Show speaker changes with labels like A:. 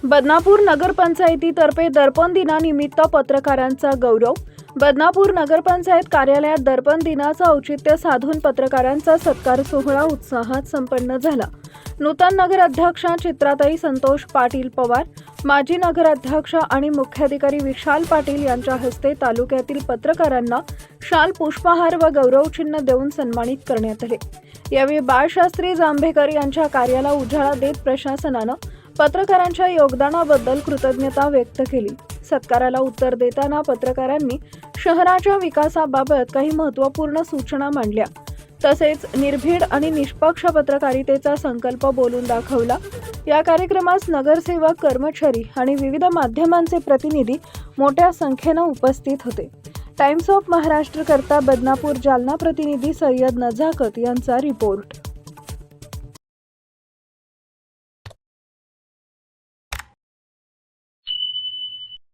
A: बदनापूर नगरपंचायतीतर्फे दर्पण दिनानिमित्त पत्रकारांचा गौरव। बदनापूर नगरपंचायत कार्यालयात दर्पण दिनाचं औचित्य साधून पत्रकारांचा सत्कार सोहळा उत्साहात संपन्न झाला। नूतन नगराध्यक्षा चित्राताई संतोष पाटील पवार, माजी नगराध्यक्ष आणि मुख्याधिकारी विशाल पाटील यांच्या हस्ते तालुक्यातील पत्रकारांना शाल, पुष्पहार व गौरवचिन्ह देऊन सन्मानित करण्यात आले। यावेळी बाळशास्त्री जांभेकर यांच्या कार्याला उजाळा देत प्रशासनानं पत्रकारांच्या योगदानाबद्दल कृतज्ञता व्यक्त केली। सत्काराला उत्तर देताना पत्रकारांनी शहराच्या विकासाबाबत काही महत्त्वपूर्ण सूचना मांडल्या, तसेच निर्भीड आणि निष्पक्ष पत्रकारितेचा संकल्प बोलून दाखवला। या कार्यक्रमास नगरसेवक, कर्मचारी आणि विविध माध्यमांचे प्रतिनिधी मोठ्या संख्येने उपस्थित होते। टाइम्स ऑफ महाराष्ट्र करता बदनापूर जालना प्रतिनिधी सय्यद नजाकत यांचा रिपोर्ट।